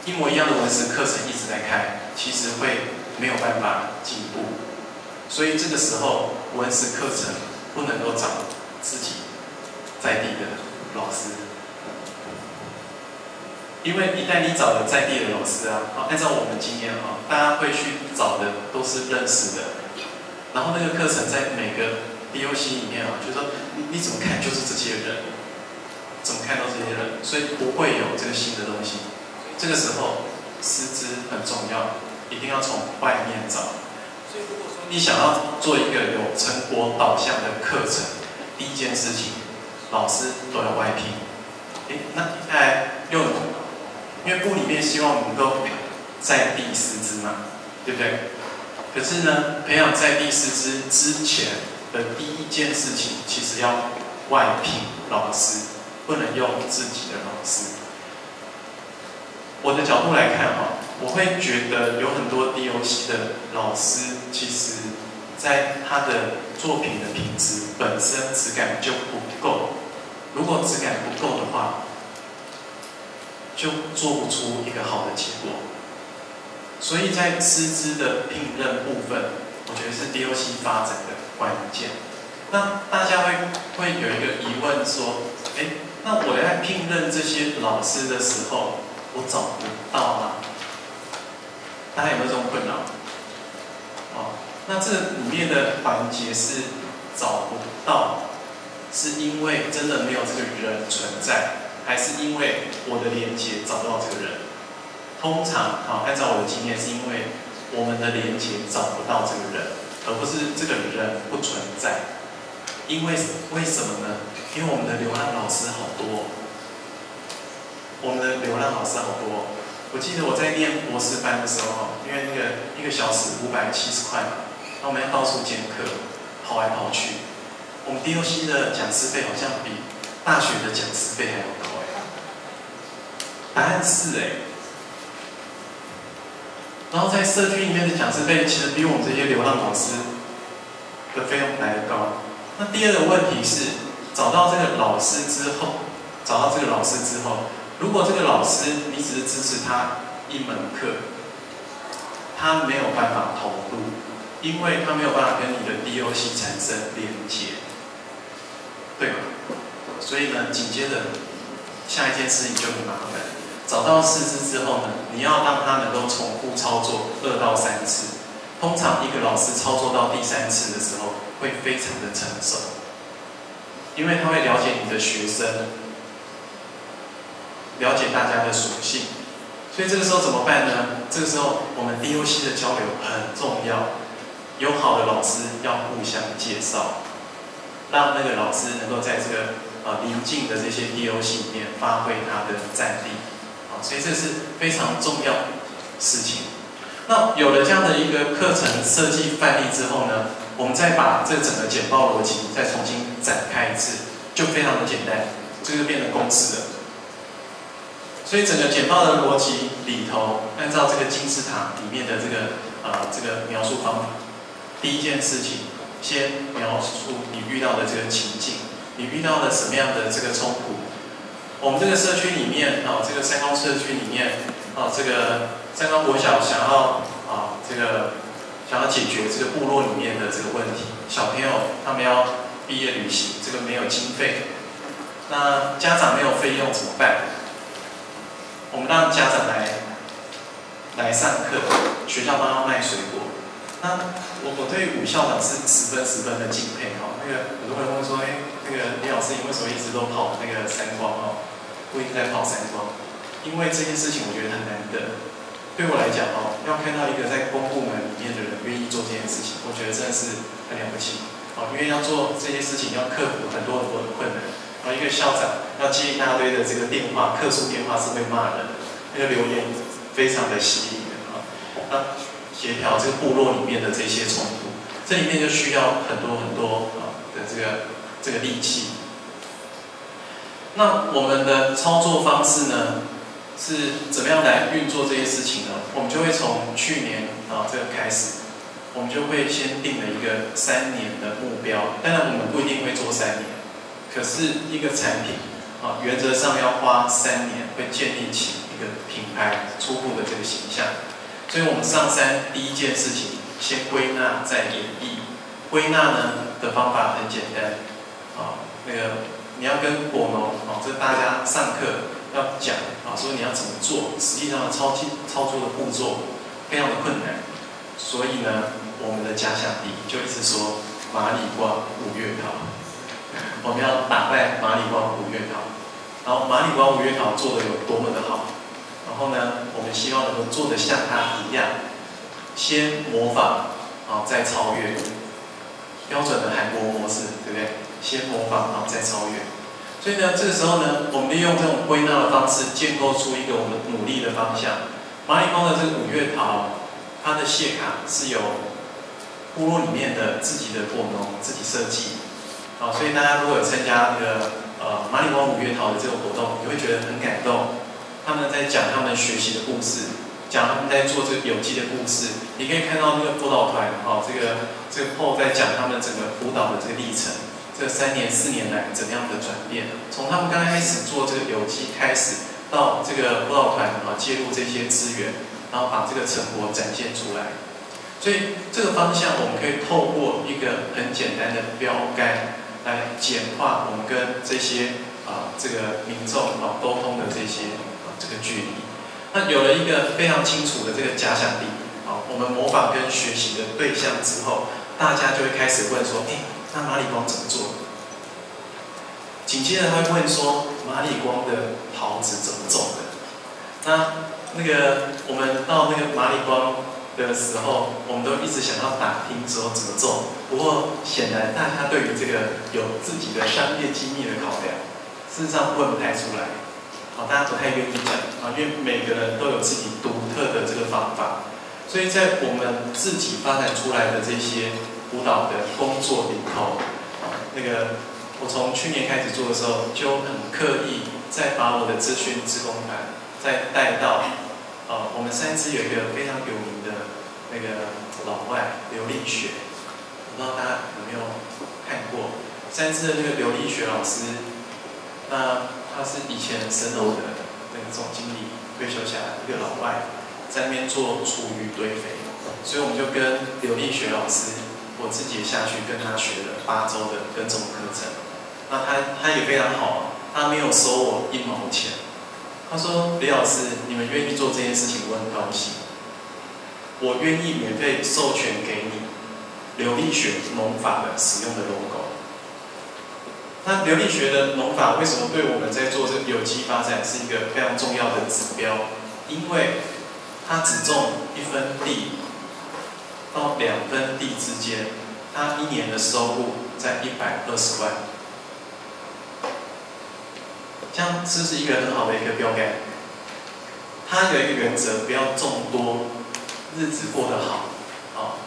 一模一样的文史课程一直在开，其实会没有办法进步。所以这个时候，文史课程不能够找自己在地的老师，因为一旦你找了在地的老师按照我们的经验大家会去找的都是认识的，然后那个课程在每个 DOC 里面就是说你怎么看就是这些人，怎么看都是这些人，所以不会有这个新的东西。这个时候师资很重要，一定要从外面找。所以如果说你想要做一个有成果导向的课程，第一件事情，老师都要外聘。那再来用，因为部里面希望我们能够在地师资嘛，对不对？可是呢，培养在地师资之前的第一件事情，其实要外聘老师，不能用自己的老师。我的角度来看我会觉得有很多 DOC 的老师，其实在他的作品的品质本身质感就不够。如果质感不够的话，就做不出一个好的结果。所以在师资的聘任部分，我觉得是 DOC 发展的关键。那大家会有一个疑问说，那我在聘任这些老师的时候，我找不到吗？大家有没有这种困扰？那这里面的环节是找不到，是因为真的没有这个人存在，还是因为我的连结找不到这个人？通常按照我的经验，是因为我们的连结找不到这个人，而不是这个人不存在。因为为什么呢？因为我们的流浪老师好多，我们的流浪老师好多。我记得我在念博士班的时候，因为那个1个小时570块嘛，那我们要到处兼课，跑来跑去。我们 DOC 的讲师费好像比大学的讲师费还要高答案是然后在社区里面的讲师费，其实比我们这些流浪老师的费用来得高。那第二个问题是，找到这个老师之后，如果这个老师你只是支持他一门课，他没有办法投入，因为他没有办法跟你的 DOC 产生连结，对吗？所以呢，紧接着下一件事情就很麻烦。找到师资之后呢，你要让他能够重复操作2到3次。通常一个老师操作到第3次的时候，会非常的成熟，因为他会了解你的学生，了解大家的属性。所以这个时候怎么办呢？这个时候我们 DOC 的交流很重要，有好的老师要互相介绍，让那个老师能够在这个邻近的这些 DOC 里面发挥他的战力。所以这是非常重要的事情。那有了这样的一个课程设计范例之后呢，我们再把这整个简报逻辑再重新展开一次，就非常的简单，这就变成公式了。所以整个简报的逻辑里头，按照这个金字塔里面的这个描述方法，第一件事情，先描述你遇到的这个情境，你遇到了什么样的这个冲突。我们这个社区里面这个三公社区里面这个三公国小想要解决这个部落里面的这个问题，小朋友他们要毕业旅行，这个没有经费，那家长没有费用怎么办？我们让家长来上课，学校帮他卖水果。那我对武校长是十分的敬佩那个很多人会说，那个李老师你为什么一直都跑那个三光不一直在跑三光？因为这件事情我觉得很难得。对我来讲要看到一个在公部门里面的人愿意做这件事情，我觉得真的是很了不起因为要做这些事情要克服很多的困难。一个校长要接一大堆的这个电话，客诉电话是会骂人的，那个留言非常的犀利那协调这个部落里面的这些冲突，这里面就需要很多的这个力气。那我们的操作方式呢，是怎么样来运作这些事情呢？我们就会从去年这个开始，我们就会先定了一个3年的目标。当然我们不一定会做3年，可是一个产品原则上要花3年，会建立起一个品牌初步的这个形象。所以我们上山第一件事情，先归纳再演绎。归纳呢的方法很简单你要跟果农这大家上课要讲说你要怎么做，实际上的操作的步骤非常的困难。所以呢，我们的假想敌就一直说马里光五月桃，我们要打败马里光五月桃。然后马里光五月桃做的有多么的好，然后呢，我们希望能够做得像他一样，先模仿再超越，标准的韩国模式，对不对？先模仿再超越。所以呢，这个时候呢，我们利用这种归纳的方式，建构出一个我们努力的方向。马里光的这个五月桃，它的谢卡是由部落里面的自己的果农自己设计，啊，所以大家如果有参加那个马里光五月桃的这个活动，你会觉得很感动。他们在讲他们学习的故事，讲他们在做这个有机的故事。你可以看到那个辅导团，这个后在讲他们整个辅导的这个历程，这3年4年来怎么样的转变，从他们刚开始做这个有机开始，到这个辅导团介入这些资源，然后把这个成果展现出来。所以这个方向，我们可以透过一个很简单的标杆来简化我们跟这些这个民众沟通的这些这个距离。那有了一个非常清楚的这个假想敌，我们模仿跟学习的对象之后，大家就会开始问说：那马里光怎么做？紧接着他会问说：马里光的桃子怎么种的？那个我们到那个马里光的时候，我们都一直想要打听说怎么种。不过显然大家对于这个有自己的商业机密的考量，事实上问不太出来。大家不太愿意讲因为每个人都有自己独特的这个方法。所以在我们自己发展出来的这些辅导的工作里头，我从去年开始做的时候，就很刻意再把我的资讯志工团再带到我们三支有一个非常有名的那个老外刘立学，我不知道大家有没有看过三支的那个刘立学老师，那他是以前神农的那个总经理，退休下来一个老外，在那边做厨余堆肥，所以我们就跟刘立学老师，我自己也下去跟他学了8周的耕种课程。那他也非常好，他没有收我1毛钱。他说：“李老师，你们愿意做这件事情，我很高兴。我愿意免费授权给你刘立学农法的使用的 logo。那刘立学的农法为什么对我们在做这个有机发展是一个非常重要的指标？因为他只种1分地到2分地之间，他1年的收入在120万。这样是不是一个很好的一个标杆？他有一个原则，不要种多，日子过得好，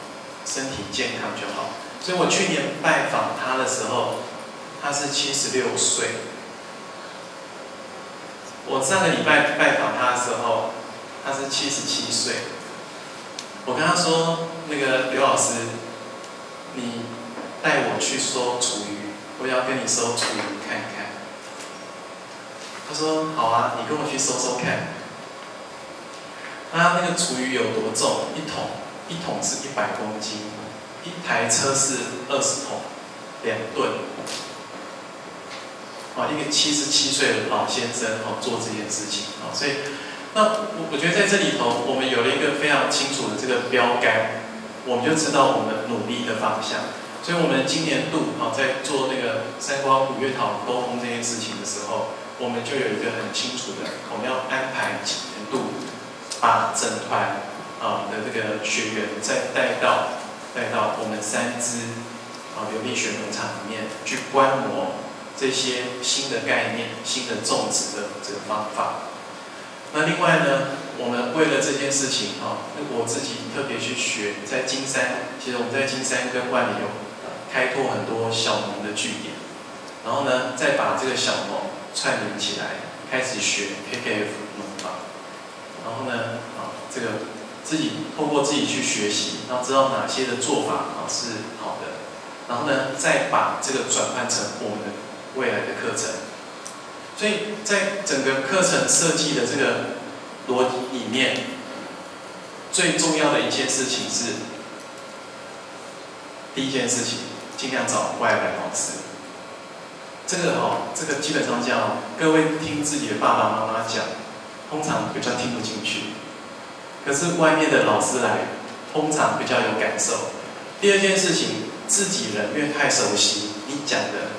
身体健康就好。所以我去年拜访他的时候，他是76岁。我上个礼拜拜访他的时候，他是77岁。我跟他说：“那个刘老师，你带我去收厨余，我要跟你收厨余看看。”他说：“好啊，你跟我去收收看。”那个厨余有多重？一桶是100公斤，一台车是20桶，2吨。一个77岁的老先生做这件事情所以，那我觉得在这里头，我们有了一个非常清楚的这个标杆，我们就知道我们努力的方向。所以，我们今年度在做那个三光五月桃沟通这件事情的时候，我们就有一个很清楚的，我们要安排几年度，把整团的这个学员再带到我们3支刘立学农场里面去观摩这些新的概念、新的种植的这个方法。那另外呢，我们为了这件事情我自己特别去学，在金山，其实我们在金山跟万里有开拓很多小农的据点，然后呢，再把这个小农串联起来，开始学 KKF 农法，然后呢，这个透过自己去学习，然后知道哪些的做法是好的，然后呢，再把这个转换成我们未来的课程。所以在整个课程设计的这个逻辑里面，最重要的一件事情是，第一件事情，尽量找外来老师。这个基本上这样，各位听自己的爸爸妈妈讲，通常比较听不进去。可是外面的老师来，通常比较有感受。第二件事情，自己人因为太熟悉，你讲的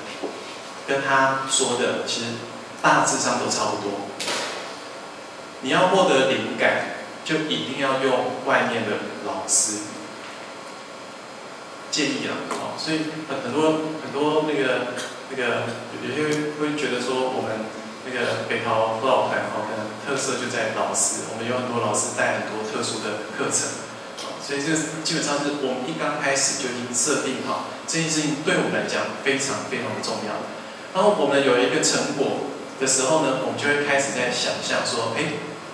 跟他说的，其实大致上都差不多。你要获得灵感，就一定要用外面的老师。建议所以很多那个有些会觉得说，我们那个北桃辅导团可能特色就在老师，我们有很多老师带很多特殊的课程，所以这个基本上是我们一刚开始就已经设定好这件事情对我们来讲非常非常的重要。然后我们有一个成果的时候呢，我们就会开始在想象说，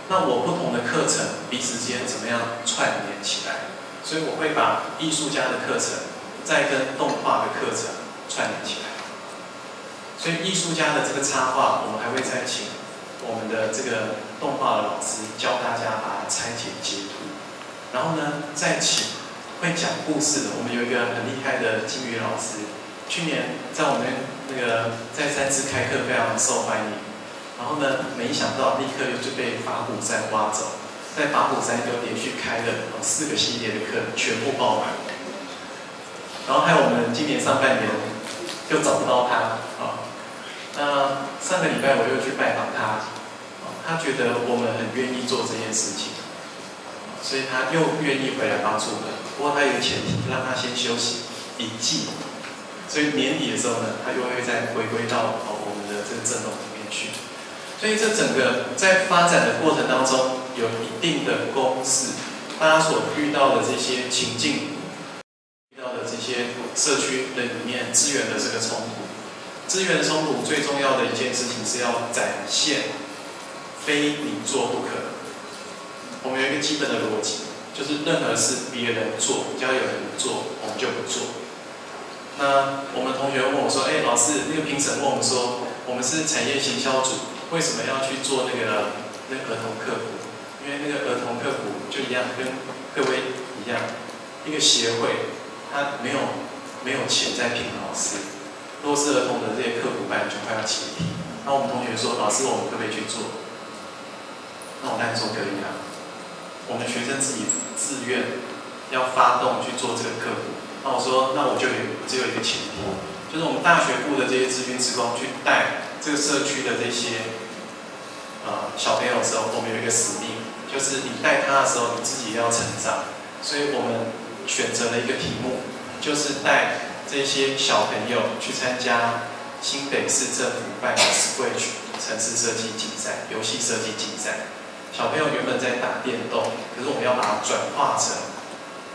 那我不同的课程彼此之间怎么样串联起来？所以我会把艺术家的课程再跟动画的课程串联起来。所以艺术家的这个插画，我们还会再请我们的这个动画的老师教大家把它拆解截图，然后呢，再请会讲故事的。我们有一个很厉害的金鱼老师，去年在我们那个在三支开课非常受欢迎，然后呢，没想到立刻就被法鼓山挖走，在法鼓山又连续开了4个系列的课，全部爆满。然后还有我们今年上半年又找不到他啊。那上个礼拜我又去拜访他，他觉得我们很愿意做这件事情，所以他又愿意回来帮助我们。不过他有个前提，让他先休息1季，所以年底的时候呢，他又会再回归到我们的这个阵容里面去。所以这整个在发展的过程当中，有一定的公式，大家所遇到的这些情境，遇到的这些社区的里面资源的这个冲突。资源的冲突最重要的一件事情是要展现非你做不可。我们有一个基本的逻辑，就是任何事别人做，只要有人做，我们就不做。那我们同学问我说：“老师，那个评审问我们说，我们是产业行销组，为什么要去做那个儿童课补？因为那个儿童课补就一样，跟各位一样，一个协会，它没有钱在聘老师。”弱势儿童的这些课补班就快要解体，那我们同学说：“老师，我们可不可以去做？”那我当然说可以啊。我们学生自己自愿要发动去做这个课补。那我说，那我就只有一个前提，就是我们大学部的这些志军志工去带这个社区的这些小朋友的时候，我们有一个使命，就是你带他的时候，你自己要成长。所以我们选择了一个题目，就是带这些小朋友去参加新北市政府办的 Scratch 城市设计竞赛、游戏设计竞赛。小朋友原本在打电动，可是我们要把它转化成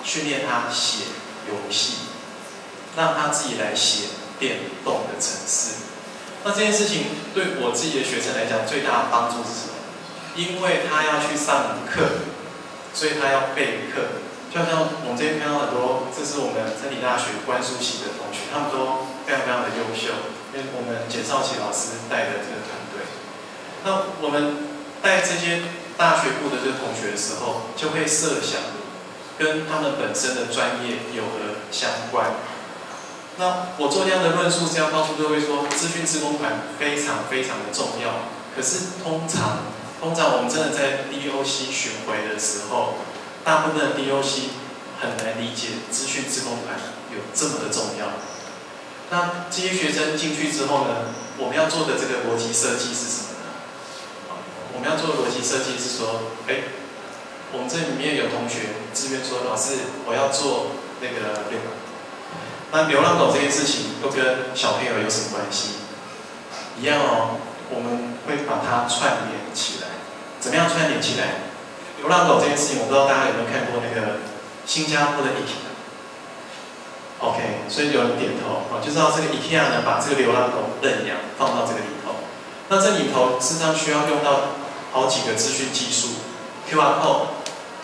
训练他写游戏，让他自己来写电动的程式。那这件事情对我自己的学生来讲，最大的帮助是什么？因为他要去上课，所以他要备课。就像我们这边看到很多，这是我们真理大学关书系的同学，他们都非常非常的优秀，因为我们简少奇老师带的这个团队。那我们带这些大学部的这个同学的时候，就会设想跟他们本身的专业有何相关。那我做这样的论述是要告诉各位说，资讯志工团非常非常的重要。可是通常我们真的在 DOC 巡回的时候，大部分的 DOC 很难理解资讯志工团有这么的重要。那这些学生进去之后呢，我们要做的这个逻辑设计是什么呢？我们要做的逻辑设计是说，我们这里面有同学自愿说，老师，我要做那个那流浪狗这件事情又跟小朋友有什么关系？一样哦，我们会把它串联起来。怎么样串联起来？流浪狗这件事情，我不知道大家有没有看过那个新加坡的 IKEA。OK， 所以有人点头，就知道这个 IKEA 呢，把这个流浪狗认养放到这个里头。那这里头事实上需要用到好几个资讯技术 ，QR code、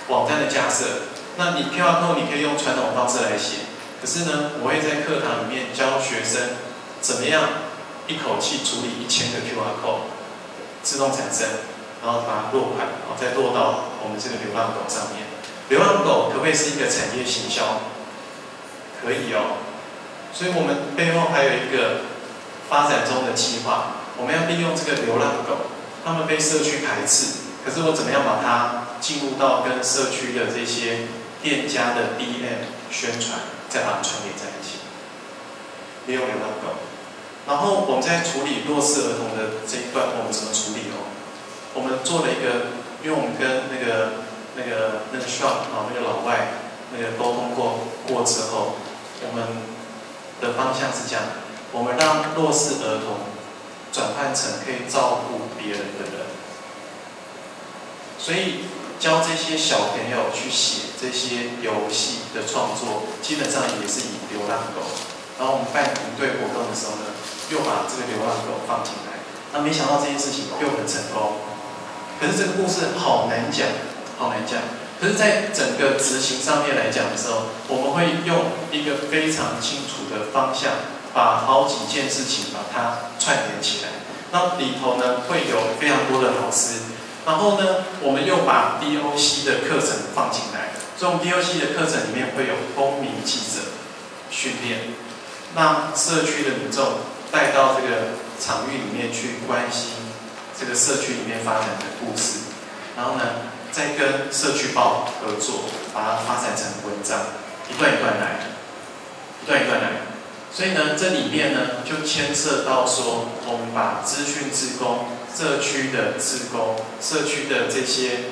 网站的架设。那你 QR code 你可以用传统方式来写，可是呢，我会在课堂里面教学生怎么样一口气处理1000个 QR code， 自动产生。然后把它落款，再落到我们这个流浪狗上面。流浪狗可不可以是一个产业行销？可以哦。所以我们背后还有一个发展中的计划，我们要利用这个流浪狗，它们被社区排斥，可是我怎么样把它进入到跟社区的这些店家的 DM 宣传，再把它串联在一起，利用流浪狗。然后我们在处理弱势儿童的这一段，我们怎么处理哦？我们做了一个，因为我们跟那个 shop 那个老外沟通过之后，我们的方向是这样：我们让弱势儿童转换成可以照顾别人的人，所以教这些小朋友去写这些游戏的创作，基本上也是以流浪狗然后我们办营队活动的时候呢，又把这个流浪狗放进来。那没想到这件事情又很成功。可是这个故事好难讲，好难讲。可是，在整个执行上面来讲的时候，我们会用一个非常清楚的方向，把好几件事情把它串联起来。那里头呢，会有非常多的老师，然后呢，我们又把 DOC 的课程放进来。所以，我们 DOC 的课程里面会有公民记者训练，让社区的民众带到这个场域里面去关心这个社区里面发展的故事，然后呢，再跟社区报合作，把它发展成文章，一段一段来，一段一段来。所以呢，这里面呢就牵涉到说，我们把资讯志工、社区的志工、社区的这些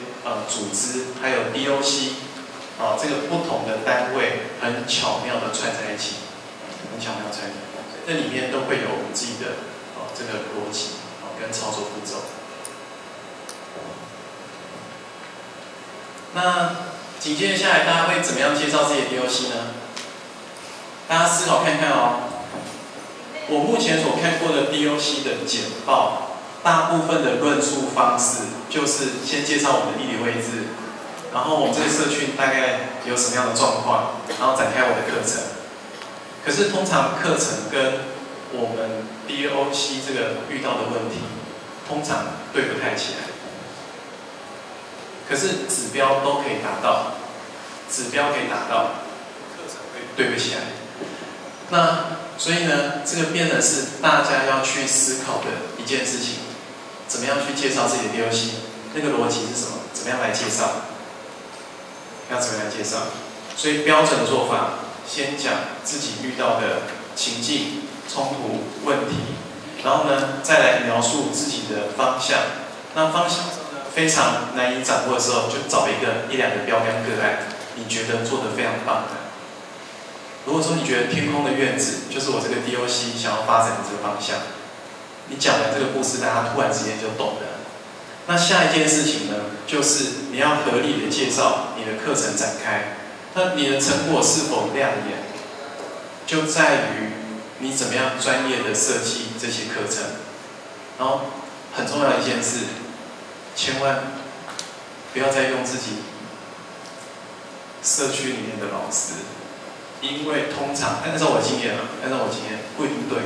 组织，还有 DOC 这个不同的单位，很巧妙的串在一起，很巧妙串在一起。这里面都会有我们自己的这个逻辑跟操作步骤。那紧接着下来，大家会怎么样介绍自己的 DOC 呢？大家思考看看哦。我目前所看过的 DOC 的简报，大部分的论述方式就是先介绍我们的地理位置，然后我们这个社区大概有什么样的状况，然后展开我的课程。可是通常课程跟我们 DOC 这个遇到的问题，通常对不太起来。可是指标都可以达到，指标可以达到，课程会对不起来。那所以呢，这个变成是大家要去思考的一件事情，怎么样去介绍自己的 DOC？ 那个逻辑是什么？怎么样来介绍？要怎么样来介绍？所以标准的做法，先讲自己遇到的情境、冲突、问题，然后呢，再来描述自己的方向。那方向非常难以掌握的时候，就找一两个标杆个案，你觉得做得非常棒的。如果说你觉得天空的院子就是我这个 DOC 想要发展的这个方向，你讲完这个故事，大家突然之间就懂了。那下一件事情呢，就是你要合理的介绍你的课程展开。那你的成果是否亮眼，就在于你怎么样专业的设计这些课程。然后很重要的一件事，千万不要再用自己社区里面的老师，因为通常按照我经验不一定对。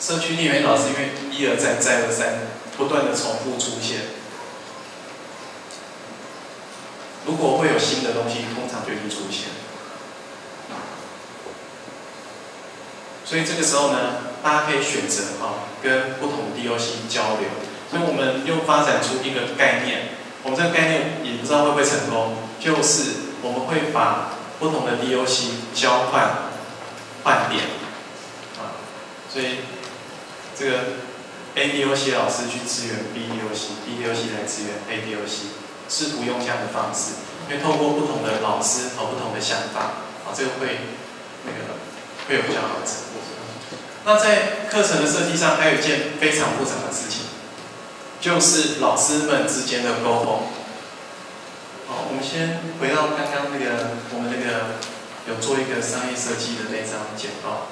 社区里面老师因为一而再再而三不断的重复出现，如果会有新的东西，通常就已经出现。所以这个时候呢，大家可以选择跟不同的 DOC 交流。所以我们又发展出一个概念，我们这个概念也不知道会不会成功，就是我们会把不同的 DOC 交换点所以这个 ADOC 老师去支援 BDOC 来支援 ADOC， 试图用这样的方式，因为透过不同的老师不同的想法这个会有比较好的成果。那在课程的设计上，还有一件非常复杂的事情，就是老师们之间的沟通。我们先回到刚刚我们有做一个商业设计的那张简报。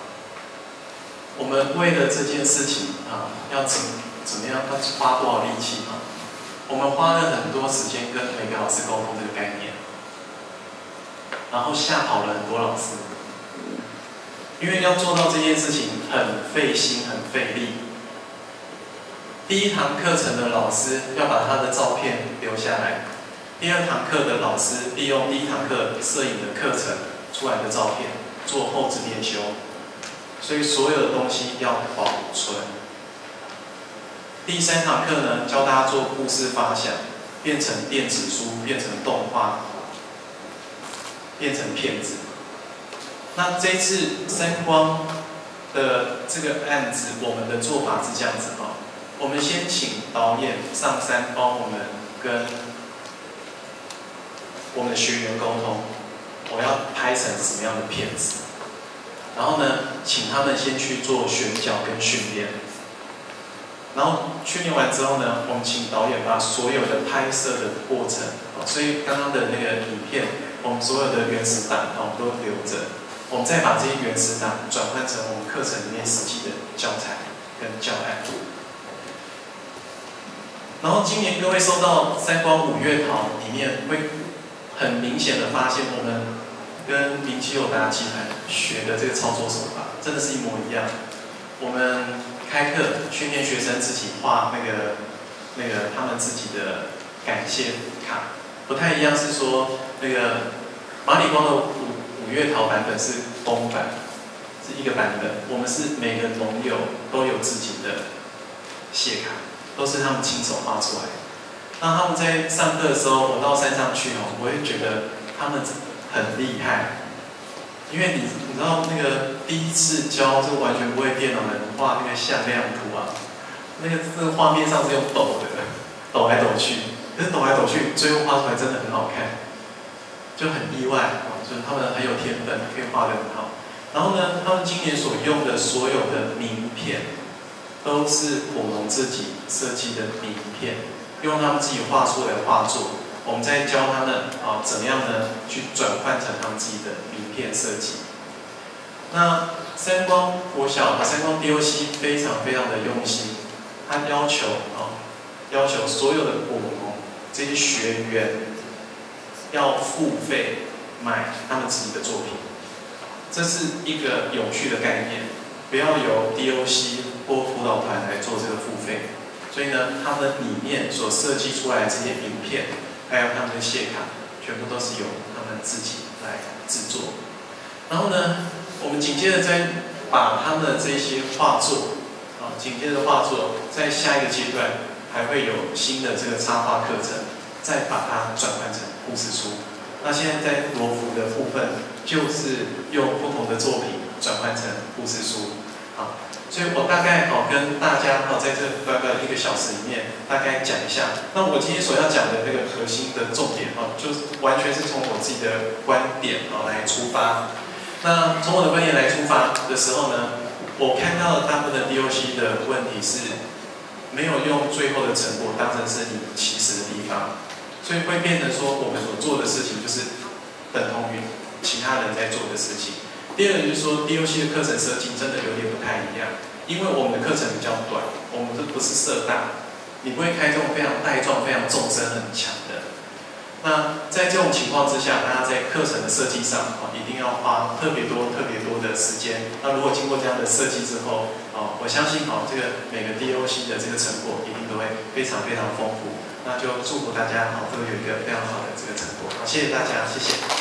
我们为了这件事情要怎么样，要花多少力气我们花了很多时间跟每个老师沟通这个概念，然后吓跑了很多老师，因为要做到这件事情很费心很费力。第一堂课程的老师要把他的照片留下来，第二堂课的老师利用第一堂课摄影的课程出来的照片做后置编修，所以所有的东西要保存。第三堂课呢，教大家做故事发想，变成电子书，变成动画，变成片子。那这次三光的这个案子，我们的做法是这样子我们先请导演上山帮我们跟我们的学员沟通，我要拍成什么样的片子，然后呢，请他们先去做选角跟训练，然后训练完之后呢，我们请导演把所有的拍摄的过程，所以刚刚的那个影片，我们所有的原始档都留着，我们再把这些原始档转换成我们课程里面实际的教材跟教案。然后今年各位收到三光五月桃里面，会很明显的发现，我们跟林基友达集团学的这个操作手法，真的是一模一样。我们开课训练学生自己画那个他们自己的感谢卡，不太一样，是说那个马里光的五月桃版本是公版，是一个版本。我们是每个农友都有自己的谢卡，都是他们亲手画出来的。那他们在上课的时候，我到山上去我会觉得他们很厉害，因为你知道那个第一次教就完全不会电脑的人画那个向量图啊，那个画面上是用抖的，抖来抖去，可是抖来抖去，最后画出来真的很好看，就很意外就是他们很有天分，可以画得很好。然后呢，他们今年所用的所有的名片，都是我们自己设计的名片，用他们自己画出来的画作。我们再教他们怎么样呢去转换成他们自己的名片设计。那三光国小三光 DOC 非常非常的用心，他要求所有的我们这些学员要付费买他们自己的作品，这是一个有趣的概念，不要由 DOC 或辅导团来做这个付费。所以呢，他们里面所设计出来的这些名片，还有他们的谢卡，全部都是由他们自己来制作。然后呢，我们紧接着再把他们的这些画作，紧接着画作，在下一个阶段还会有新的这个插画课程，再把它转换成故事书。那现在在罗浮的部分，就是用不同的作品转换成故事书。所以我大概跟大家在这短短1个小时里面大概讲一下。那我今天所要讲的那个核心的重点就是完全是从我自己的观点来出发。那从我的观点来出发的时候呢，我看到大部分的 DOC 的问题是没有用最后的成果当成是你起始的地方，所以会变成说我们所做的事情就是等同于其他人在做的事情。第二个就是说 DOC 的课程设计真的有点不太一样，因为我们的课程比较短，我们这不是社大，你不会开这种非常带状、非常纵深很强的。那在这种情况之下，大家在课程的设计上一定要花特别多的时间。那如果经过这样的设计之后，我相信这个每个 DOC 的这个成果一定都会非常非常丰富。那就祝福大家都有一个非常好的这个成果。谢谢大家，谢谢。